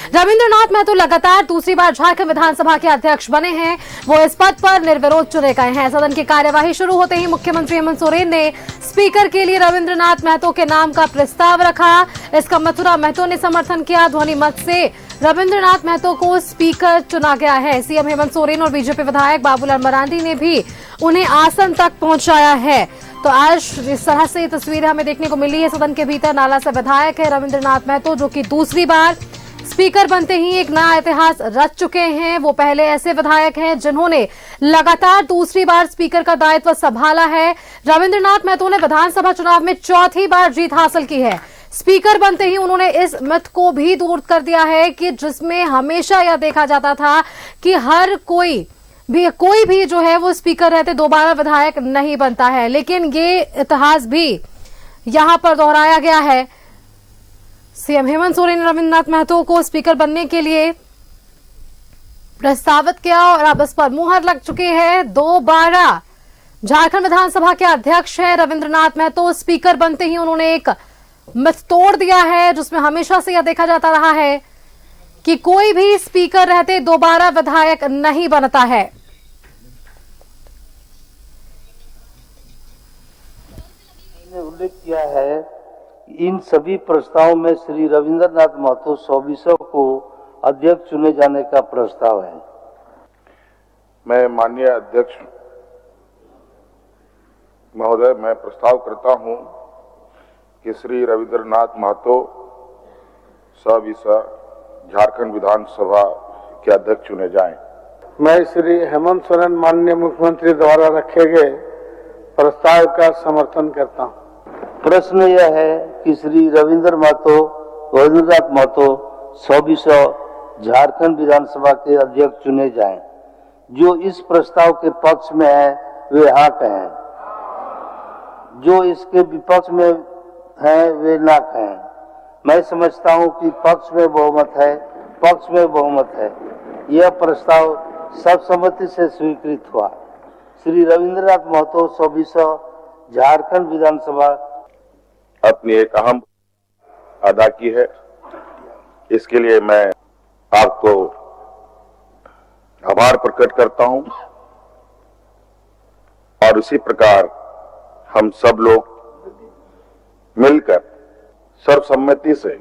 रविंद्रनाथ महतो लगातार दूसरी बार झारखंड विधानसभा के अध्यक्ष बने हैं। वो इस पद पर निर्विरोध चुने गए हैं। सदन की कार्यवाही शुरू होते ही मुख्यमंत्री हेमंत सोरेन ने स्पीकर के लिए रविंद्रनाथ महतो के नाम का प्रस्ताव रखा। इसका मथुरा महतो ने समर्थन किया। ध्वनि मत से रविंद्रनाथ महतो को स्पीकर चुना गया है। सीएम हेमंत सोरेन और बीजेपी विधायक बाबूलाल मरांडी ने भी उन्हें आसन तक पहुंचाया है। तो आज इस तरह से तस्वीरें हमें देखने को मिली है। सदन के भीतर नाला से विधायक है रविंद्रनाथ महतो, जो कि दूसरी बार स्पीकर बनते ही एक नया इतिहास रच चुके हैं। वो पहले ऐसे विधायक हैं जिन्होंने लगातार दूसरी बार स्पीकर का दायित्व संभाला है। रविंद्रनाथ महतो ने विधानसभा चुनाव में चौथी बार जीत हासिल की है। स्पीकर बनते ही उन्होंने इस मिथ को भी दूर कर दिया है कि जिसमें हमेशा यह देखा जाता था कि हर कोई भी जो है वो स्पीकर रहते दोबारा विधायक नहीं बनता है, लेकिन ये इतिहास भी यहां पर दोहराया गया है। सीएम हेमंत सोरेन ने रविंद्रनाथ महतो को स्पीकर बनने के लिए प्रस्तावित किया और अब इस पर मुहर लग चुकी है। दोबारा झारखंड विधानसभा के अध्यक्ष है रविंद्रनाथ महतो। स्पीकर बनते ही उन्होंने एक मिथ तोड़ दिया है, जिसमें हमेशा से यह देखा जाता रहा है कि कोई भी स्पीकर रहते दोबारा विधायक नहीं बनता है। उल्लेख किया है इन सभी प्रस्तावों में श्री रविंद्रनाथ महतो सौबीसों को अध्यक्ष चुने जाने का प्रस्ताव है। मैं माननीय अध्यक्ष महोदय, मैं प्रस्ताव करता हूं कि श्री रविंद्रनाथ महतो सविसा झारखंड विधानसभा के अध्यक्ष चुने जाएं। मैं श्री हेमंत सोरेन माननीय मुख्यमंत्री द्वारा रखे गए प्रस्ताव का समर्थन करता हूं। प्रश्न यह है कि श्री रविंद्रनाथ महतो सौबीसों झारखंड विधानसभा के अध्यक्ष चुने जाएं। जो इस प्रस्ताव के पक्ष में है वे हाँ कहें, जो इसके विपक्ष में हैं वे ना कहें। मैं समझता हूं कि पक्ष में बहुमत है। यह प्रस्ताव सर्वसम्मति से स्वीकृत हुआ। श्री रविंद्रनाथ महतो सौबीसों झारखंड विधानसभा अपनी एक अहम अदा की है। इसके लिए मैं आपको आभार प्रकट करता हूं और उसी प्रकार हम सब लोग मिलकर सर्वसम्मति से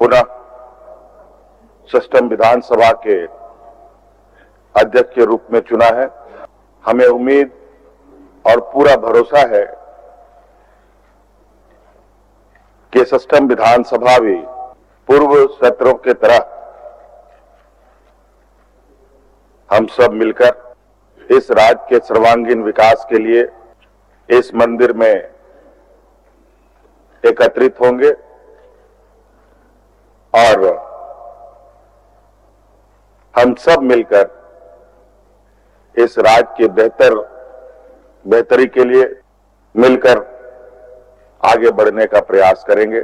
पुनः सिस्टम विधानसभा के अध्यक्ष के रूप में चुना है। हमें उम्मीद और पूरा भरोसा है कि सिस्टम विधानसभा भी पूर्व सत्रों के तरह हम सब मिलकर इस राज्य के सर्वांगीण विकास के लिए इस मंदिर में एकत्रित होंगे और हम सब मिलकर इस राज्य के बेहतरी के लिए मिलकर आगे बढ़ने का प्रयास करेंगे।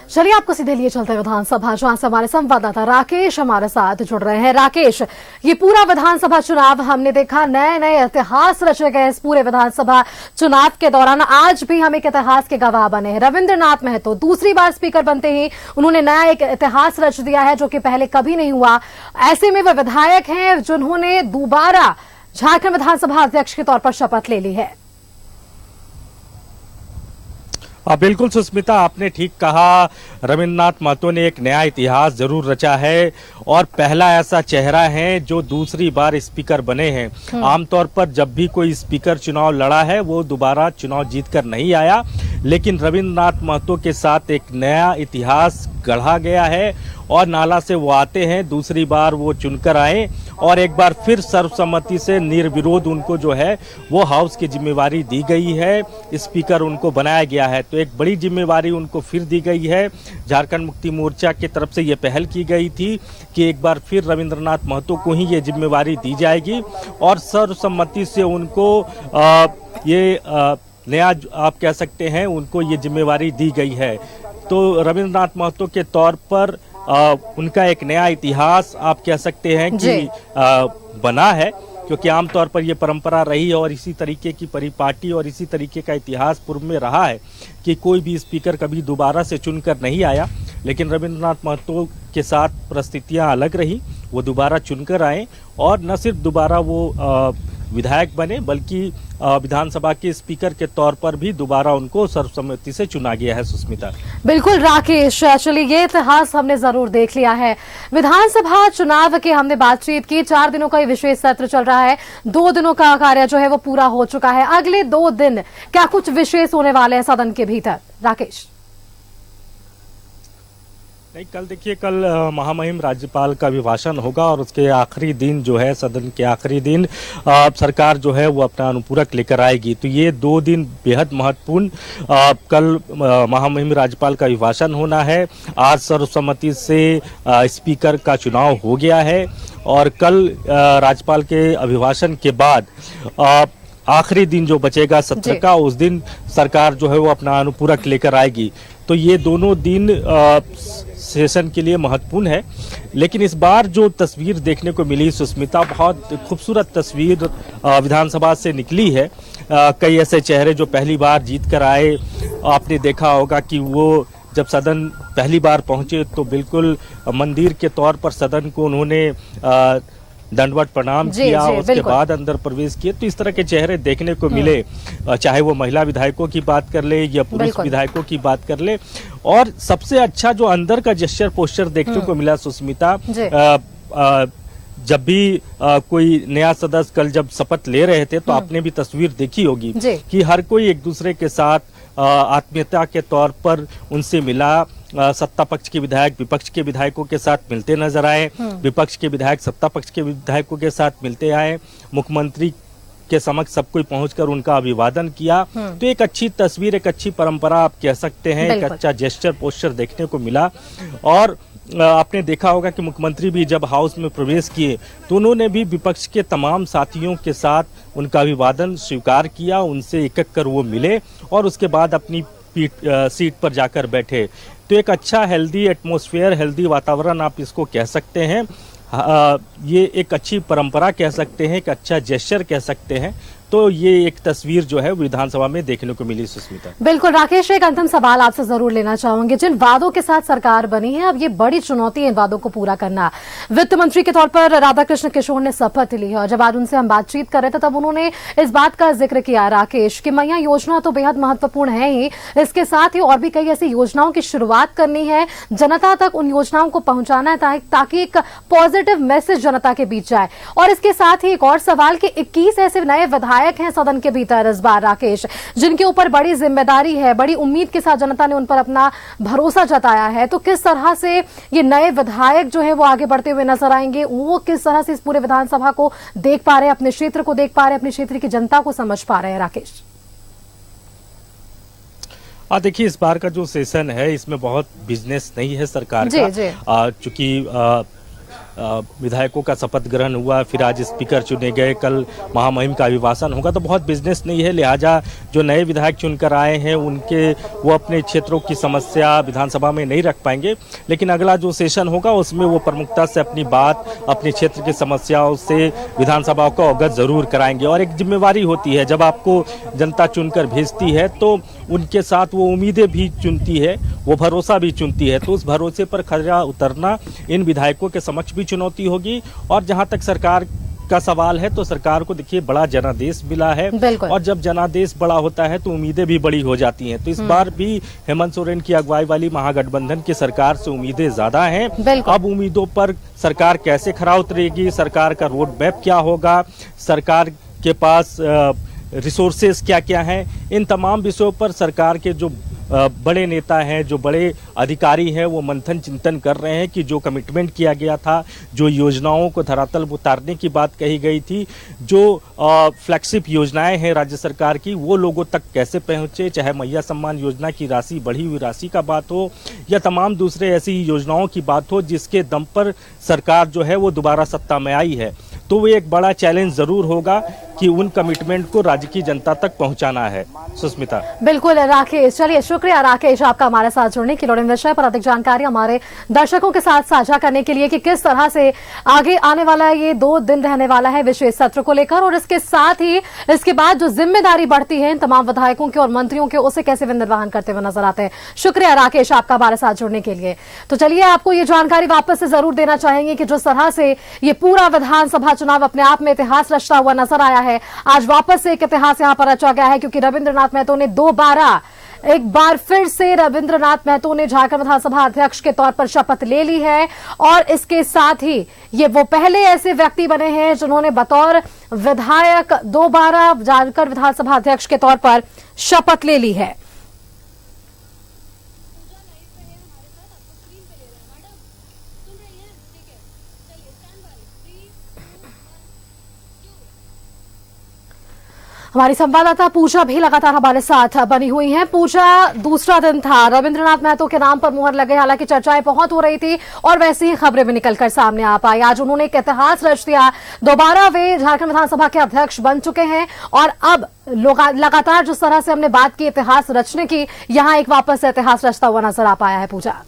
चलिए आपको सीधे लिए चलते हैं विधानसभा, जहां से हमारे संवाददाता राकेश हमारे साथ जुड़ रहे हैं। राकेश, ये पूरा विधानसभा चुनाव हमने देखा, नए नए इतिहास रचे गए इस पूरे विधानसभा चुनाव के दौरान। आज भी हम एक इतिहास के गवाह बने हैं। रविंद्रनाथ महतो दूसरी बार स्पीकर बनते ही उन्होंने नया एक इतिहास रच दिया है, जो कि पहले कभी नहीं हुआ। ऐसे में वे विधायक हैं जिन्होंने दोबारा झारखंड विधानसभा अध्यक्ष के तौर पर शपथ ले ली है। बिल्कुल सुस्मिता, आपने ठीक कहा। रविंद्रनाथ महतो ने एक नया इतिहास जरूर रचा है और पहला ऐसा चेहरा है जो दूसरी बार स्पीकर बने हैं। आमतौर पर जब भी कोई स्पीकर चुनाव लड़ा है वो दोबारा चुनाव जीतकर नहीं आया, लेकिन रविंद्रनाथ महतो के साथ एक नया इतिहास गढ़ा गया है और नाला से वो आते हैं, दूसरी बार वो चुनकर आए और एक बार फिर सर्वसम्मति से निर्विरोध उनको जो है वो हाउस की जिम्मेवारी दी गई है। स्पीकर उनको बनाया गया है, तो एक बड़ी जिम्मेवारी उनको फिर दी गई है। झारखंड मुक्ति मोर्चा की तरफ से ये पहल की गई थी कि एक बार फिर रविंद्रनाथ महतो को ही ये जिम्मेवारी दी जाएगी और सर्वसम्मति से उनको नया आप कह सकते हैं उनको ये जिम्मेवारी दी गई है। तो रविंद्रनाथ महतो के तौर पर उनका एक नया इतिहास आप कह सकते हैं कि बना है क्योंकि आमतौर पर यह परंपरा रही है और इसी तरीके की परिपाटी और इसी तरीके का इतिहास पूर्व में रहा है कि कोई भी स्पीकर कभी दोबारा से चुनकर नहीं आया। लेकिन रविंद्रनाथ महतो के साथ परिस्थितियां अलग रही, वो दोबारा चुनकर आए और न सिर्फ दोबारा वो विधायक बने बल्कि विधानसभा के स्पीकर के तौर पर भी दोबारा उनको सर्वसम्मति से चुना गया है। सुस्मिता, बिल्कुल राकेश, चलिए ये इतिहास हमने जरूर देख लिया है। विधानसभा चुनाव की हमने बातचीत की, 4 दिनों का ये विशेष सत्र चल रहा है, 2 दिनों का कार्य जो है वो पूरा हो चुका है। अगले 2 दिन क्या कुछ विशेष होने वाले हैं सदन के भीतर, राकेश? नहीं, कल देखिए, कल महामहिम राज्यपाल का अभिभाषण होगा और उसके आखिरी दिन जो है, सदन के आखिरी दिन सरकार जो है वो अपना अनुपूरक लेकर आएगी। तो ये 2 दिन बेहद महत्वपूर्ण। कल महामहिम राज्यपाल का अभिभाषण होना है। आज सर्वसम्मति से स्पीकर का चुनाव हो गया है और कल राज्यपाल के अभिभाषण के बाद आखिरी दिन जो बचेगा सत्र का, उस दिन सरकार जो है वो अपना अनुपूरक लेकर आएगी। तो ये दोनों दिन सेशन के लिए महत्वपूर्ण है। लेकिन इस बार जो तस्वीर देखने को मिली सुस्मिता, बहुत खूबसूरत तस्वीर विधानसभा से निकली है। कई ऐसे चेहरे जो पहली बार जीत कर आए, आपने देखा होगा कि वो जब सदन पहली बार पहुंचे तो बिल्कुल मंदिर के तौर पर सदन को उन्होंने दंडवत प्रणाम किया, उसके बाद अंदर प्रवेश किए। तो इस तरह के चेहरे देखने को मिले, चाहे वो महिला विधायकों की बात कर ले या पुरुष विधायकों की बात कर ले। और सबसे अच्छा जो अंदर का जेस्चर पोस्चर देखने को मिला सुस्मिता, जब भी कोई नया सदस्य कल जब शपथ ले रहे थे तो आपने भी तस्वीर देखी होगी कि हर कोई एक दूसरे के साथ आत्मीयता के तौर पर उनसे मिला। सत्ता पक्ष के विधायक विपक्ष के विधायकों के साथ मिलते नजर आए, विपक्ष के विधायक सत्ता पक्ष के विधायकों के साथ मिलते आए, मुख्यमंत्री के समक्ष सब कोई पहुंचकर उनका अभिवादन किया। तो एक अच्छी तस्वीर, एक अच्छी परंपरा आप कह सकते हैं, एक अच्छा जेस्चर पोस्चर देखने को मिला। और आपने देखा होगा कि मुख्यमंत्री भी जब हाउस में प्रवेश किए तो उन्होंने भी विपक्ष के तमाम साथियों के साथ उनका अभिवादन स्वीकार किया, उनसे एक कर वो मिले और उसके बाद अपनी सीट पर जाकर बैठे। तो एक अच्छा हेल्दी एटमॉस्फेयर, हेल्दी वातावरण आप इसको कह सकते हैं। ये एक अच्छी परंपरा कह सकते हैं, एक अच्छा जेस्चर कह सकते हैं। तो ये एक तस्वीर जो है विधानसभा में देखने को मिली सुस्मिता। बिल्कुल राकेश, एक अंतिम सवाल आपसे जरूर लेना चाहूंगी। जिन वादों के साथ सरकार बनी है, अब ये बड़ी चुनौती है इन वादों को पूरा करना। वित्त मंत्री के तौर पर राधाकृष्ण किशोर ने शपथ ली है और जब आज उनसे हम बातचीत कर रहे थे तब उन्होंने इस बात का जिक्र किया राकेश कि मैया योजना तो बेहद महत्वपूर्ण है ही, इसके साथ ही और भी कई ऐसी योजनाओं की शुरुआत करनी है, जनता तक उन योजनाओं को पहुंचाना है ताकि एक पॉजिटिव मैसेज जनता के बीच जाए। और इसके साथ ही एक और सवाल कि 21 ऐसे नए विधायक हैं सदन के भीतर इस बार राकेश, जिनके ऊपर बड़ी जिम्मेदारी है, बड़ी उम्मीद के साथ जनता ने उन पर अपना भरोसा जताया है। तो किस तरह से ये नए विधायक जो है वो आगे बढ़ते हुए नजर आएंगे, वो किस तरह से इस पूरे विधानसभा को देख पा रहे हैं, अपने क्षेत्र को देख पा रहे हैं, अपने क्षेत्र की जनता को समझ पा रहे हैं राकेश? देखिए, इस बार का जो सेशन है इसमें बहुत बिजनेस नहीं है सरकार का, चूंकि विधायकों का शपथ ग्रहण हुआ, फिर आज स्पीकर चुने गए, कल महामहिम का अभिभाषण होगा, तो बहुत बिजनेस नहीं है। लिहाजा जो नए विधायक चुनकर आए हैं उनके वो अपने क्षेत्रों की समस्या विधानसभा में नहीं रख पाएंगे। लेकिन अगला जो सेशन होगा उसमें वो प्रमुखता से अपनी बात, अपने क्षेत्र की समस्याओं से विधानसभा को अवगत जरूर कराएंगे। और एक जिम्मेवारी होती है, जब आपको जनता चुनकर भेजती है तो उनके साथ वो उम्मीदें भी चुनती है, वो भरोसा भी चुनती है। तो उस भरोसे पर खरा उतरना इन विधायकों के समक्ष भी चुनौती होगी। और जहां तक सरकार का सवाल है तो सरकार को देखिए बड़ा जनादेश मिला है, और जब जनादेश बड़ा होता है तो उम्मीदें भी बड़ी हो जाती हैं। तो इस बार भी हेमंत सोरेन की अगुवाई वाली महागठबंधन की सरकार से उम्मीदें ज्यादा हैं। अब उम्मीदों पर सरकार कैसे खरा उतरेगी, सरकार का रोड मैप क्या होगा, सरकार के पास रिसोर्सेज क्या क्या हैं, इन तमाम विषयों पर सरकार के जो बड़े नेता हैं, जो बड़े अधिकारी हैं, वो मंथन चिंतन कर रहे हैं कि जो कमिटमेंट किया गया था, जो योजनाओं को धरातल उतारने की बात कही गई थी, जो फ्लैगशिप योजनाएं हैं राज्य सरकार की, वो लोगों तक कैसे पहुंचे, चाहे मैया सम्मान योजना की राशि, बढ़ी हुई राशि का बात हो या तमाम दूसरे ऐसी योजनाओं की बात हो जिसके दम पर सरकार जो है वो दोबारा सत्ता में आई है। तो वो एक बड़ा चैलेंज जरूर होगा कि उन कमिटमेंट को राज्य की जनता तक पहुंचाना है। सुस्मिता। बिल्कुल राकेश, चलिए शुक्रिया राकेश आपका हमारे साथ जुड़ने के लिए, विषय पर अधिक जानकारी हमारे दर्शकों के साथ साझा करने के लिए कि किस तरह से आगे आने वाला ये 2 दिन रहने वाला है विशेष सत्र को लेकर, और इसके साथ ही इसके बाद जो जिम्मेदारी बढ़ती है इन तमाम विधायकों के और मंत्रियों के, उसे कैसे वे निर्वहन करते हुए नजर आते हैं। शुक्रिया राकेश आपका हमारे साथ जुड़ने के लिए। तो चलिए आपको ये जानकारी वापस से जरूर देना चाहेंगे कि जिस तरह से ये पूरा विधानसभा चुनाव अपने आप में इतिहास रचता हुआ नजर आया है, आज वापस से एक इतिहास यहां पर रचा गया है, क्योंकि रविंद्रनाथ महतो ने दोबारा एक बार फिर से रविंद्रनाथ महतो ने झारखंड विधानसभा अध्यक्ष के तौर पर शपथ ले ली है, और इसके साथ ही ये वो पहले ऐसे व्यक्ति बने हैं जिन्होंने बतौर विधायक दोबारा झारखंड विधानसभा अध्यक्ष के तौर पर शपथ ले ली है। हमारी संवाददाता पूजा भी लगातार हमारे साथ बनी हुई हैं। पूजा, दूसरा दिन था, रविंद्रनाथ महतो के नाम पर मुहर लगे, हालांकि चर्चाएं बहुत हो रही थी और वैसी ही खबरें भी निकलकर सामने आ पाई। आज उन्होंने एक इतिहास रच दिया, दोबारा वे झारखंड विधानसभा के अध्यक्ष बन चुके हैं, और अब लगातार जिस तरह से हमने बात की इतिहास रचने की, यहां एक वापस से इतिहास रचता हुआ नजर आ पाया है। पूजा।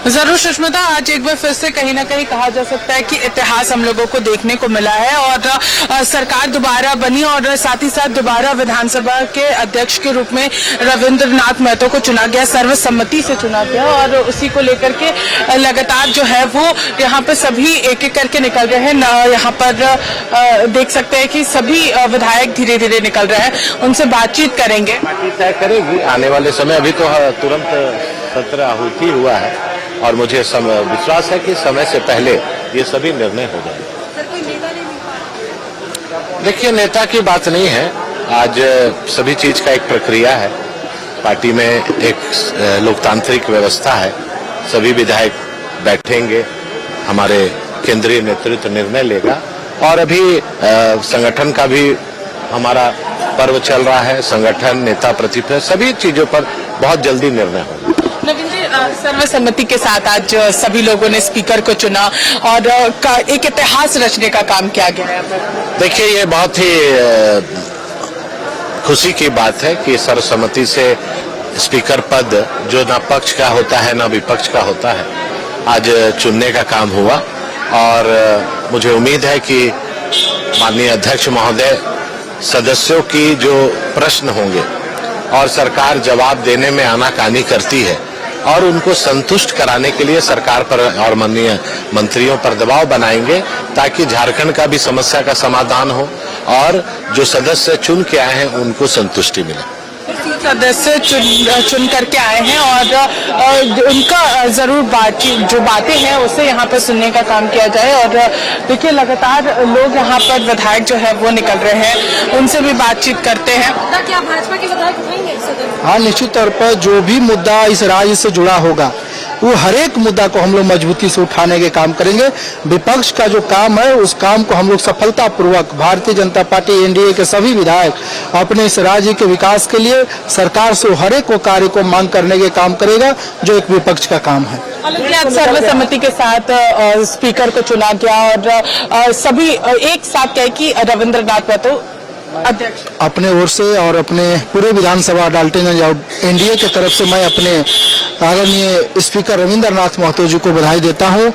जरूर सुष्मिता, आज एक बार फिर से कहीं ना कहीं कहा जा सकता है कि इतिहास हम लोगों को देखने को मिला है, और सरकार दोबारा बनी और साथ ही साथ दोबारा विधानसभा के अध्यक्ष के रूप में रविंद्रनाथ महतो को चुना गया, सर्वसम्मति से चुना गया, और उसी को लेकर के लगातार जो है वो यहाँ पर सभी एक एक करके निकल रहे हैं। यहाँ पर देख सकते हैं कि सभी विधायक धीरे धीरे निकल रहे हैं, उनसे बातचीत करेंगे। तय करेगी आने वाले समय, अभी तो तुरंत सत्र आहूति हुआ है और मुझे विश्वास है कि समय से पहले ये सभी निर्णय हो जाएंगे। देखिए, नेता की बात नहीं है, आज सभी चीज का एक प्रक्रिया है, पार्टी में एक लोकतांत्रिक व्यवस्था है, सभी विधायक बैठेंगे, हमारे केंद्रीय नेतृत्व निर्णय लेगा, और अभी संगठन का भी हमारा पर्व चल रहा है, संगठन, नेता प्रतिपक्ष, सभी चीजों पर बहुत जल्दी निर्णय होगा। नवीन जी, सर्वसम्मति के साथ आज सभी लोगों ने स्पीकर को चुना और एक इतिहास रचने का काम किया गया है। देखिए, ये बहुत ही खुशी की बात है कि सर्वसम्मति से स्पीकर पद जो न पक्ष का होता है न विपक्ष का होता है, आज चुनने का काम हुआ, और मुझे उम्मीद है कि माननीय अध्यक्ष महोदय सदस्यों की जो प्रश्न होंगे और सरकार जवाब देने में आनाकानी करती है, और उनको संतुष्ट कराने के लिए सरकार पर और माननीय मंत्रियों पर दबाव बनाएंगे, ताकि झारखंड का भी समस्या का समाधान हो और जो सदस्य चुन के आए हैं उनको संतुष्टि मिले। सदस्य चुन करके आए हैं और उनका जरूर बातचीत, जो बातें हैं उसे यहाँ पर सुनने का काम किया जाए। और देखिए, लगातार लोग यहाँ पर विधायक जो है वो निकल रहे हैं, उनसे भी बातचीत करते हैं। क्या भाजपा के विधायक उठाएंगे? हाँ, निश्चित तौर पर जो भी मुद्दा इस राज्य से जुड़ा होगा, वो हर एक मुद्दा को हम लोग मजबूती से उठाने के काम करेंगे। विपक्ष का जो काम है, उस काम को हम लोग सफलतापूर्वक, भारतीय जनता पार्टी एनडीए के सभी विधायक अपने इस राज्य के विकास के लिए सरकार से हर एक कार्य को मांग करने के काम करेगा, जो एक विपक्ष का काम है। आज सर्वसम्मति के साथ स्पीकर को चुना गया और सभी एक साथ कहे कि रविंद्रनाथ महतो अध्यक्ष। अपने ओर से और अपने पूरे विधानसभा डाल्टनगंज और एनडीए की तरफ से मैं अपने आदरणीय स्पीकर रविंद्रनाथ महतो जी को बधाई देता हूं।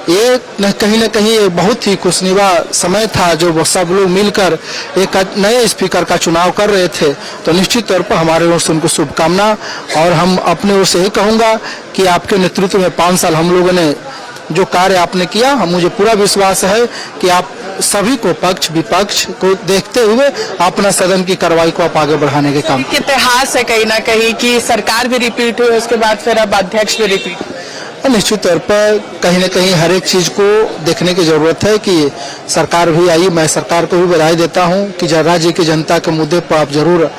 ये कहीं न कहीं बहुत ही खुशनुमा समय था, जो सब लोग मिलकर एक नए स्पीकर का चुनाव कर रहे थे, तो निश्चित तौर पर हमारे ओर से उनको शुभकामना। और हम अपने ओर से यही कहूंगा कि आपके नेतृत्व में 5 साल हम लोगों ने जो कार्य आपने किया, मुझे पूरा विश्वास है कि आप सभी को, पक्ष विपक्ष को देखते हुए अपना सदन की कार्रवाई को आप आगे बढ़ाने के काम। इतिहास है कहीं ना कहीं कि सरकार भी रिपीट हुई, उसके बाद फिर अब अध्यक्ष भी रिपीट। निश्चित तौर पर कहीं न कहीं हर एक चीज को देखने की जरूरत है कि सरकार भी आई। मैं सरकार को भी बधाई देता हूं कि राज्य की जनता के मुद्दे पर आप जरूर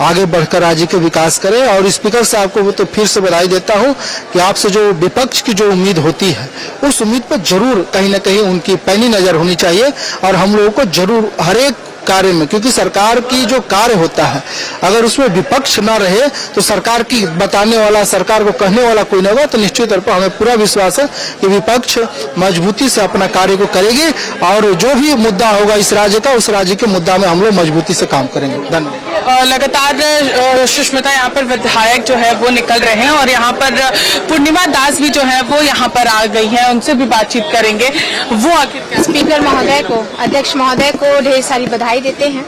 आगे बढ़कर राज्य के विकास करें। और स्पीकर साहब को तो फिर से बधाई देता हूं कि आपसे जो विपक्ष की जो उम्मीद होती है, उस उम्मीद पर जरूर कहीं न कहीं उनकी पैनी नजर होनी चाहिए, और हम लोगों को जरूर हर एक कार्य में, क्योंकि सरकार की जो कार्य होता है अगर उसमें विपक्ष न रहे तो सरकार की बताने वाला, सरकार को कहने वाला कोई न होगा, तो निश्चित तौर पर हमें पूरा विश्वास है कि विपक्ष मजबूती से अपना कार्य को करेगी और जो भी मुद्दा होगा इस राज्य का, उस राज्य के मुद्दा में हम लोग मजबूती से काम करेंगे। धन्यवाद। लगातार सुष्मिता यहाँ पर विधायक जो है वो निकल रहे हैं और यहाँ पर पूर्णिमा दास भी जो है वो यहाँ पर आ गई हैं, उनसे भी बातचीत करेंगे। वो आखिर स्पीकर महोदय को, अध्यक्ष महोदय को ढेर सारी बधाई देते हैं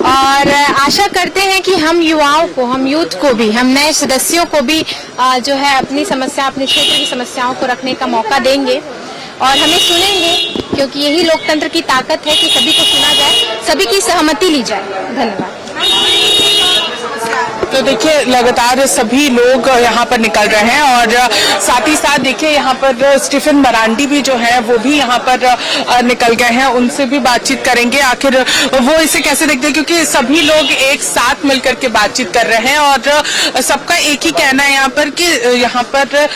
और आशा करते हैं कि हम युवाओं को, हम यूथ को भी, हम नए सदस्यों को भी जो है अपनी समस्या, अपने क्षेत्र की समस्याओं को रखने का मौका देंगे और हमें सुनेंगे, क्योंकि यही लोकतंत्र की ताकत है कि सभी को सुना जाए, सभी की सहमति ली जाए। धन्यवाद। तो देखिए लगातार सभी लोग यहाँ पर निकल रहे हैं और साथ ही साथ देखिए यहाँ पर स्टीफन मरांडी भी जो है वो भी यहाँ पर निकल गए हैं, उनसे भी बातचीत करेंगे आखिर वो इसे कैसे देखते हैं, क्योंकि सभी लोग एक साथ मिलकर के बातचीत कर रहे हैं और सबका एक ही कहना है यहाँ पर कि यहाँ पर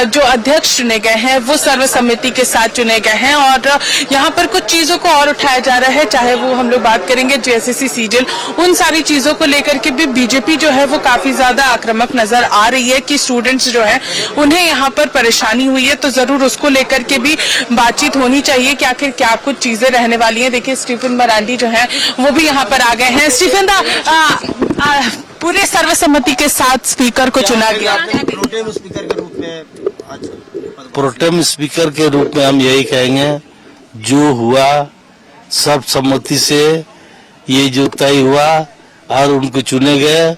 जो अध्यक्ष चुने गए हैं वो सर्वसम्मति के साथ चुने गए हैं और यहाँ पर कुछ चीजों को और उठाया जा रहा है, चाहे वो हम लोग बात करेंगे जेएसएससी सीजीएल, उन सारी चीजों को लेकर के भी बीजेपी जो है वो काफी ज्यादा आक्रामक नजर आ रही है कि स्टूडेंट्स जो है उन्हें यहाँ पर परेशानी हुई है, तो जरूर उसको लेकर के भी बातचीत होनी चाहिए कि आखिर क्या कुछ चीजें रहने वाली हैं। देखिए स्टीफन मरांडी जो है वो भी यहाँ पर आ गए हैं। स्टीफन पूरे सर्वसम्मति के साथ स्पीकर को चुना गया। प्रोटेम स्पीकर के रूप में हम यही कहेंगे, जो हुआ सब सम्मति से ये जो तय हुआ और उनको चुने गए,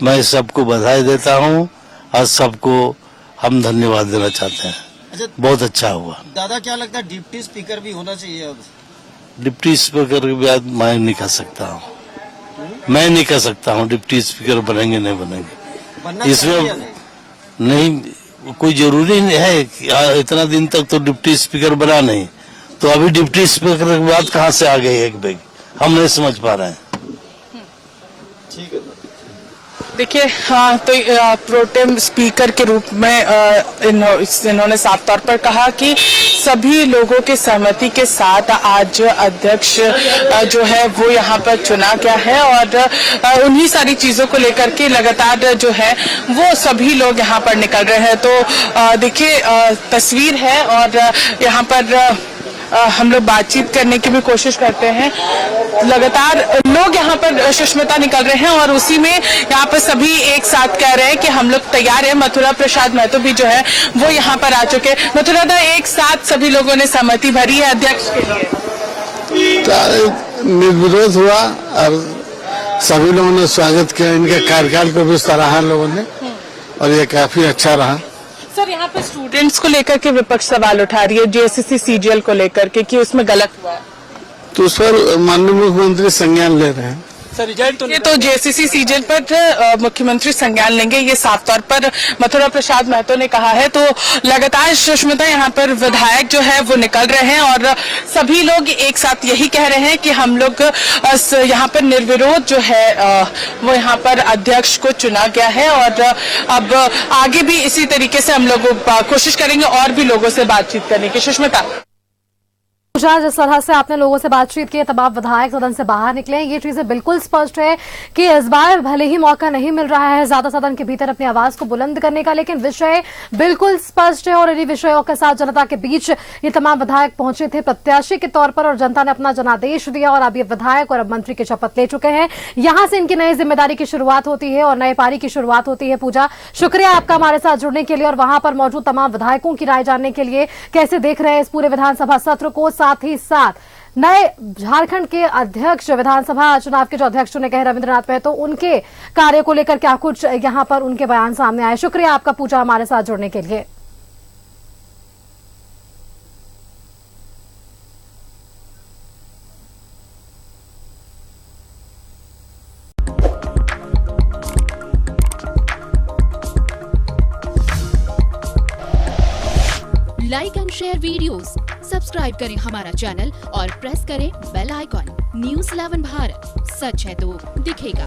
मैं सबको बधाई देता हूं और सबको हम धन्यवाद देना चाहते हैं। बहुत अच्छा हुआ। दादा क्या लगता है डिप्टी स्पीकर भी होना चाहिए? अब डिप्टी स्पीकर की बात मैं नहीं कर सकता हूँ, मैं नहीं कर सकता हूँ डिप्टी स्पीकर बनेंगे नहीं बनेंगे, इसमें नहीं कोई जरूरी नहीं है। इतना दिन तक तो डिप्टी स्पीकर बना नहीं, तो अभी डिप्टी स्पीकर की बात कहाँ से आ गई है कि हम नहीं समझ पा रहे हैं। ठीक है। देखिए हाँ, तो प्रोटेम स्पीकर के रूप में इन्होंने साफ तौर पर कहा कि सभी लोगों के सहमति के साथ आज अध्यक्ष जो है वो यहाँ पर चुना गया है और उन्हीं सारी चीजों को लेकर के लगातार जो है वो सभी लोग यहाँ पर निकल रहे हैं। तो देखिए तस्वीर है और यहाँ पर हम लोग बातचीत करने की भी कोशिश करते हैं। लगातार लोग यहाँ पर सुष्मिता निकल रहे हैं और उसी में यहाँ पर सभी एक साथ कह रहे हैं कि हम लोग तैयार हैं। मथुरा प्रसाद महतो भी जो है वो यहाँ पर आ चुके हैं। मथुरा दा, एक साथ सभी लोगों ने सहमति भरी है अध्यक्ष के लिए, निर्विरोध हुआ और सभी लोगों ने स्वागत किया, इनके कार्यकाल को भी सराहा लोगों ने और ये काफी अच्छा रहा। सर यहाँ पे स्टूडेंट्स को लेकर के विपक्ष सवाल उठा रही है जेएसएससी सीजीएल को लेकर के कि उसमें गलत हुआ है, तो उस पर माननीय मुख्यमंत्री संज्ञान ले रहे हैं। सर रिजल्ट तो जेएसएससी सीजीएल पर मुख्यमंत्री संज्ञान लेंगे, ये साफ तौर पर मथुरा प्रसाद महतो ने कहा है। तो लगातार सुष्मिता यहाँ पर विधायक जो है वो निकल रहे हैं और सभी लोग एक साथ यही कह रहे हैं कि हम लोग यहाँ पर निर्विरोध जो है वो यहाँ पर अध्यक्ष को चुना गया है और अब आगे भी इसी तरीके से हम लोग कोशिश करेंगे और भी लोगों से बातचीत करने की। सुष्मिता, जिस तरह से आपने लोगों से बातचीत की, तमाम विधायक सदन से बाहर निकले, ये चीजें बिल्कुल स्पष्ट है कि इस बार भले ही मौका नहीं मिल रहा है ज्यादा सदन के भीतर अपनी आवाज को बुलंद करने का, लेकिन विषय बिल्कुल स्पष्ट है और इन्हीं विषयों के साथ जनता के बीच ये तमाम विधायक पहुंचे थे प्रत्याशी के तौर पर और जनता ने अपना जनादेश दिया और अब ये विधायक और अब मंत्री की शपथ ले चुके हैं। यहां से इनकी नई जिम्मेदारी की शुरुआत होती है और नए पारी की शुरुआत होती है। पूजा, शुक्रिया आपका हमारे साथ जुड़ने के लिए और वहां पर मौजूद तमाम विधायकों की राय जानने के लिए। कैसे देख रहे हैं इस पूरे विधानसभा सत्र को, साथ ही साथ नए झारखंड के अध्यक्ष, विधानसभा चुनाव के जो अध्यक्ष चुने गए रविंद्रनाथ महतो, उनके कार्य को लेकर क्या कुछ यहां पर उनके बयान सामने आए? शुक्रिया आपका पूजा हमारे साथ जुड़ने के लिए। Like and share videos, subscribe करें हमारा चैनल और प्रेस करें बेल आइकॉन। न्यूज़ 11 भारत, सच है तो दिखेगा।